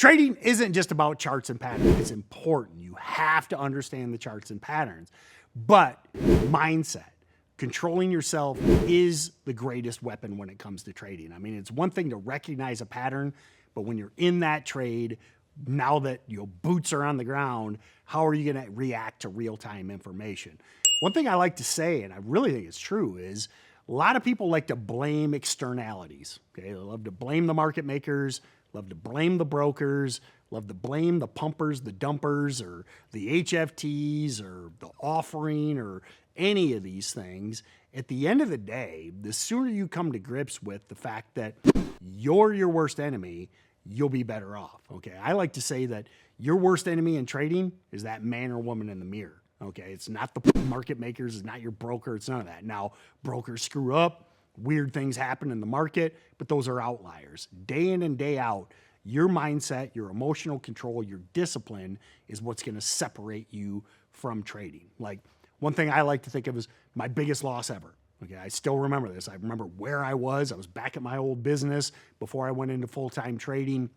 Trading isn't just about charts and patterns. It's important. You have to understand the charts and patterns. But mindset, controlling yourself is the greatest weapon when it comes to trading. I mean, it's one thing to recognize a pattern, but when you're in that trade, now that your boots are on the ground, how are you going to react to real-time information? One thing I like to say, and I really think it's true, is a lot of people like to blame externalities. Okay, they love to blame the market makers, love to blame the brokers, love to blame the pumpers, the dumpers, or the HFTs, or the offering, or any of these things. At the end of the day, the sooner you come to grips with the fact that you're your worst enemy, you'll be better off. Okay, I like to say that your worst enemy in trading is that man or woman in the mirror. Okay, it's not the market makers, it's not your broker, it's none of that. Now, brokers screw up, weird things happen in the market, but those are outliers. Day in and day out, your mindset, your emotional control, your discipline is what's going to separate you from trading. Like, one thing I like to think of as my biggest loss ever. Okay, I still remember this. I remember where I was. I was back at my old business before I went into full-time trading,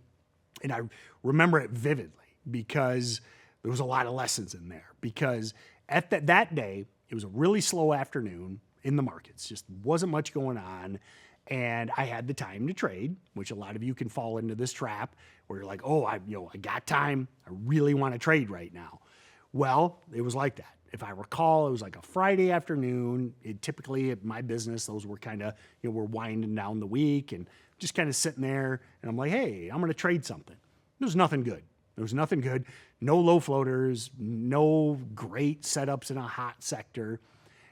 and I remember it vividly because there was a lot of lessons in there. Because at that day, it was a really slow afternoon in the markets. Just wasn't much going on. And I had the time to trade, which a lot of you can fall into this trap where you're like, oh, I got time. I really want to trade right now. Well, it was like that. If I recall, it was like a Friday afternoon. Typically at my business, those were kind of, we're winding down the week and just kind of sitting there. And I'm like, hey, I'm going to trade something. There was nothing good. There was nothing good. No low floaters, no great setups in a hot sector.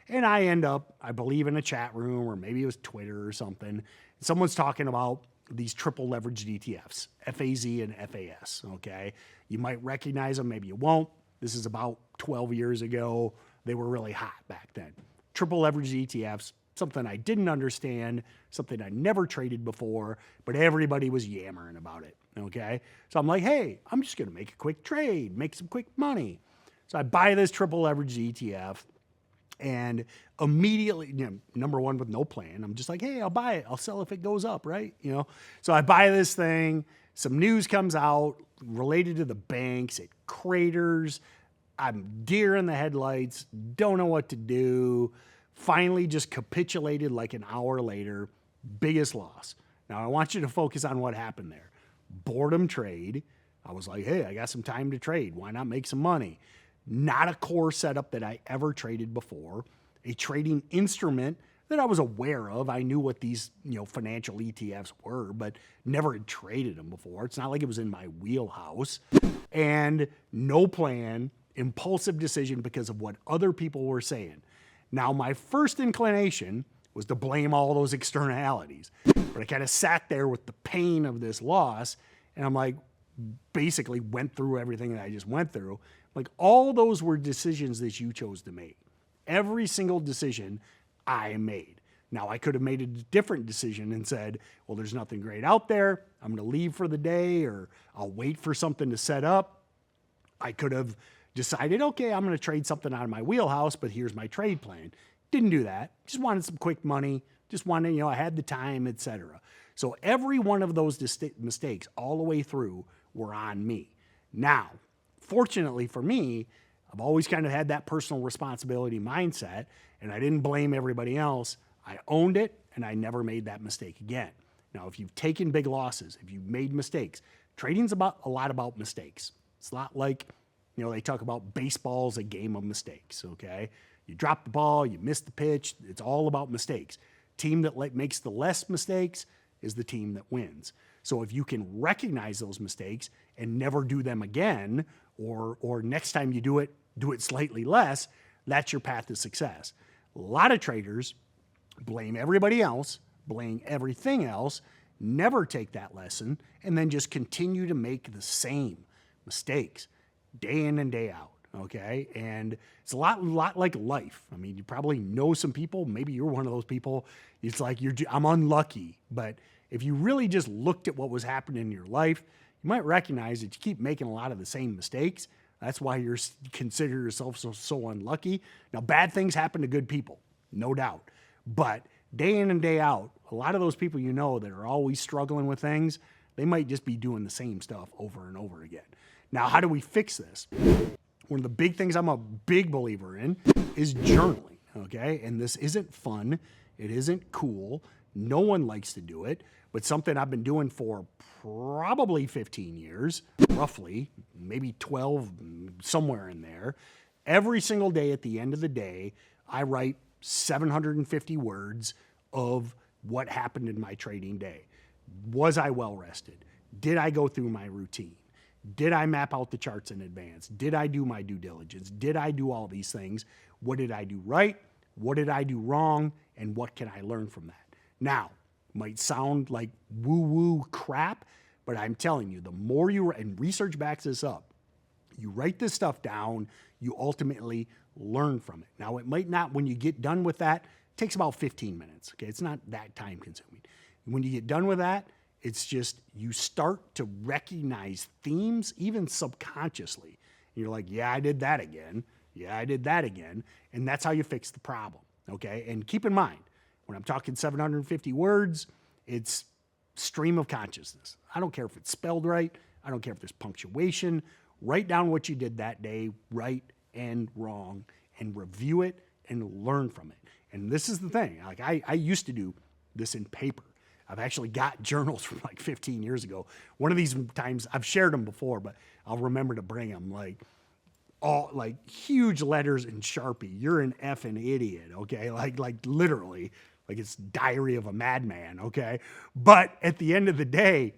And I end up, I believe, in a chat room, or maybe it was Twitter or something. Someone's talking about these triple leveraged ETFs, FAZ and FAS, okay? You might recognize them, maybe you won't. This is about 12 years ago. They were really hot back then. Triple leveraged ETFs, something I didn't understand, something I never traded before, but everybody was yammering about it, okay? So I'm like, hey, I'm just gonna make a quick trade, make some quick money. So I buy this triple leveraged ETF, and immediately, number one, with no plan, I'm just like, hey, I'll buy it. I'll sell if it goes up, right? So I buy this thing. Some news comes out related to the banks. It craters. I'm deer in the headlights. Don't know what to do. Finally, just capitulated like an hour later. Biggest loss. Now, I want you to focus on what happened there. Boredom trade. I was like, hey, I got some time to trade. Why not make some money? Not a core setup that I ever traded before. A trading instrument that I was aware of. I knew what these, financial ETFs were, but never had traded them before. It's not like it was in my wheelhouse. And no plan, impulsive decision because of what other people were saying. Now, my first inclination was to blame all those externalities. But I kind of sat there with the pain of this loss, and I'm like, basically went through everything that I just went through. Like, all those were decisions that you chose to make. Every single decision I made. Now, I could have made a different decision and said, well, there's nothing great out there. I'm going to leave for the day, or I'll wait for something to set up. I could have decided, okay, I'm going to trade something out of my wheelhouse, but here's my trade plan. Didn't do that. Just wanted some quick money. Just wanted, I had the time, etc. So every one of those mistakes all the way through were on me. Now, fortunately for me, I've always kind of had that personal responsibility mindset, and I didn't blame everybody else. I owned it, and I never made that mistake again. Now, if you've taken big losses, if you've made mistakes, trading's a lot about mistakes. It's not like, they talk about baseball's a game of mistakes, okay? You drop the ball, you miss the pitch. It's all about mistakes. Team that makes the less mistakes is the team that wins. So if you can recognize those mistakes and never do them again, or next time you do it slightly less, that's your path to success. A lot of traders blame everybody else, blame everything else, never take that lesson, and then just continue to make the same mistakes day in and day out, okay? And it's a lot like life. I mean, you probably know some people, maybe you're one of those people, it's like, I'm unlucky, but if you really just looked at what was happening in your life, you might recognize that you keep making a lot of the same mistakes. That's why you consider yourself so unlucky. Now, bad things happen to good people, no doubt. But day in and day out, a lot of those people that are always struggling with things, They might just be doing the same stuff over and over again. Now, how do we fix this? One of the big things I'm a big believer in is journaling, okay? And this isn't fun. It isn't cool. No one likes to do it, but something I've been doing for probably 15 years, roughly, maybe 12, somewhere in there. Every single day at the end of the day, I write 750 words of what happened in my trading day. Was I well rested? Did I go through my routine? Did I map out the charts in advance? Did I do my due diligence? Did I do all these things? What did I do right? What did I do wrong? And what can I learn from that? Now, might sound like woo-woo crap, but I'm telling you, the more you, and research backs this up, you write this stuff down, you ultimately learn from it. Now, it might not, when you get done with that, it takes about 15 minutes, okay? It's not that time consuming. When you get done with that, it's just you start to recognize themes, even subconsciously. And you're like, yeah, I did that again. Yeah, I did that again. And that's how you fix the problem, okay? And keep in mind, when I'm talking 750 words, it's stream of consciousness. I don't care if it's spelled right. I don't care if there's punctuation. Write down what you did that day, right and wrong, and review it and learn from it. And this is the thing. Like I used to do this in paper. I've actually got journals from like 15 years ago. One of these times, I've shared them before, but I'll remember to bring them, like all like huge letters in Sharpie. You're an effing idiot, okay? Like literally, like it's Diary of a Madman, okay? But at the end of the day,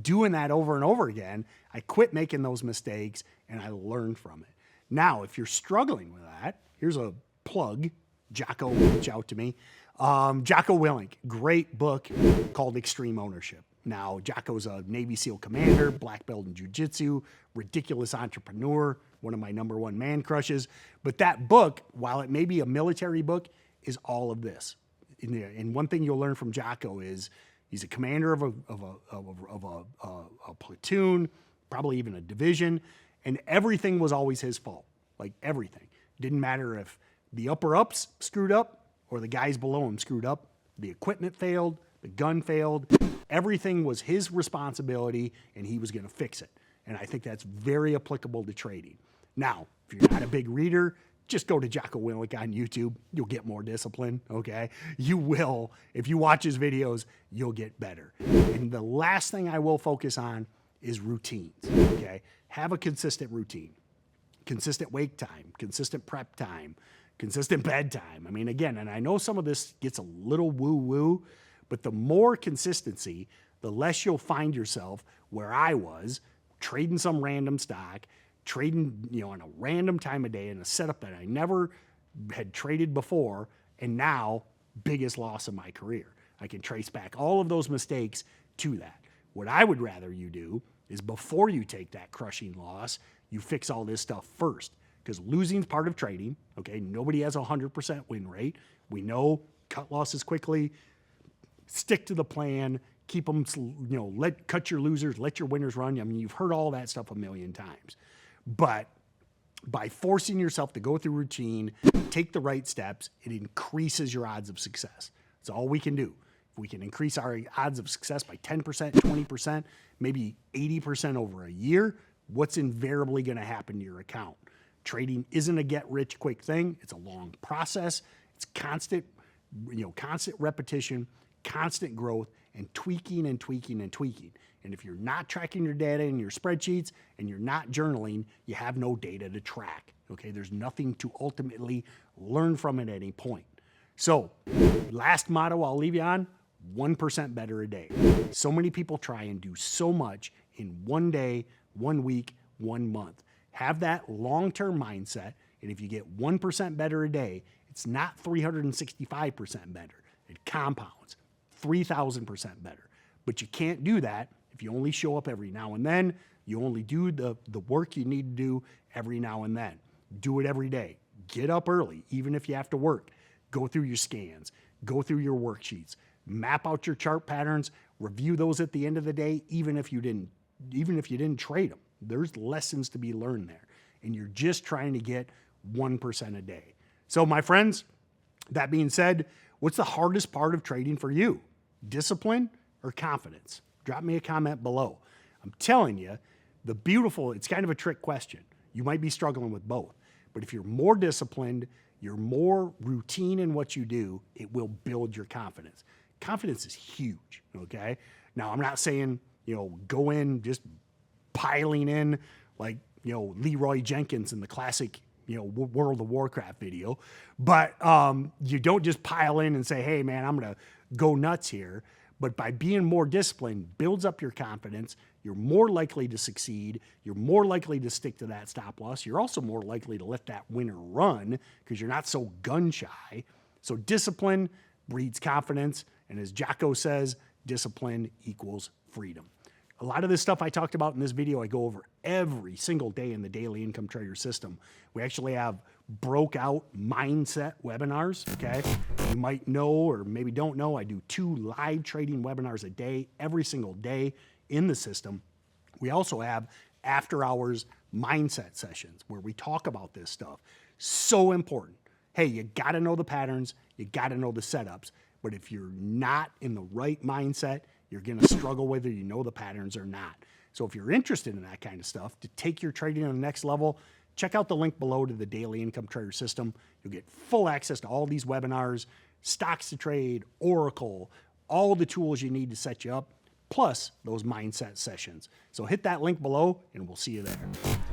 doing that over and over again, I quit making those mistakes and I learned from it. Now, if you're struggling with that, here's a plug. Jocko, reach out to me. Jocko Willink, great book called Extreme Ownership. Now, Jocko's a Navy SEAL commander, black belt in jiu-jitsu, ridiculous entrepreneur, one of my #1 man crushes. But that book, while it may be a military book, is all of this. And one thing you'll learn from Jocko is he's a commander of a platoon, probably even a division, and everything was always his fault. Like everything. Didn't matter if the upper-ups screwed up or the guys below him screwed up. The equipment failed, the gun failed. Everything was his responsibility, and he was going to fix it. And I think that's very applicable to trading. Now, if you're not a big reader, just go to Jocko Willink on YouTube. You'll get more discipline, okay? You will. If you watch his videos, you'll get better. And the last thing I will focus on is routines, okay? Have a consistent routine. Consistent wake time, consistent prep time, consistent bedtime. I mean, again, and I know some of this gets a little woo-woo, but the more consistency, the less you'll find yourself where I was, trading some random stock, trading, on a random time of day in a setup that I never had traded before, and now, biggest loss of my career. I can trace back all of those mistakes to that. What I would rather you do is before you take that crushing loss, you fix all this stuff first. Because losing is part of trading, okay? Nobody has a 100% win rate. We know cut losses quickly, stick to the plan, keep them, cut your losers, let your winners run. I mean, you've heard all that stuff a million times. But by forcing yourself to go through routine, take the right steps, it increases your odds of success. That's all we can do. If we can increase our odds of success by 10%, 20%, maybe 80% over a year, what's invariably going to happen to your account? Trading isn't a get-rich-quick thing. It's a long process. It's constant repetition, constant growth, and tweaking and tweaking and tweaking. And if you're not tracking your data in your spreadsheets and you're not journaling, you have no data to track, okay? There's nothing to ultimately learn from at any point. So, last motto I'll leave you on, 1% better a day. So many people try and do so much in one day, 1 week, 1 month. Have that long-term mindset, and if you get 1% better a day, it's not 365% better. It compounds, 3,000% better. But you can't do that if you only show up every now and then. You only do the work you need to do every now and then. Do it every day. Get up early, even if you have to work. Go through your scans. Go through your worksheets. Map out your chart patterns. Review those at the end of the day, even if you didn't trade them. There's lessons to be learned there. And you're just trying to get 1% a day. So my friends, that being said, what's the hardest part of trading for you? Discipline or confidence? drop me a comment below. I'm telling you, it's kind of a trick question. You might be struggling with both, but if you're more disciplined, you're more routine in what you do, it will build your confidence. Confidence is huge, okay? Now, I'm not saying, go in just piling in like, Leroy Jenkins in the classic, World of Warcraft video, but you don't just pile in and say, hey, man, I'm going to go nuts here. But by being more disciplined, builds up your confidence. You're more likely to succeed. You're more likely to stick to that stop loss. You're also more likely to let that winner run because you're not so gun shy. So discipline breeds confidence. And as Jocko says, discipline equals freedom. A lot of this stuff I talked about in this video, I go over every single day in the Daily Income Trader system. We actually have broke out mindset webinars, okay? You might know or maybe don't know, I do 2 live trading webinars a day, every single day in the system. We also have after hours mindset sessions where we talk about this stuff. So important. Hey, you gotta know the patterns, you gotta know the setups, but if you're not in the right mindset, you're gonna struggle whether you know the patterns or not. So if you're interested in that kind of stuff, to take your trading to the next level, check out the link below to the Daily Income Trader system. You'll get full access to all these webinars, StocksToTrade, Oracle, all the tools you need to set you up, plus those mindset sessions. So hit that link below and we'll see you there.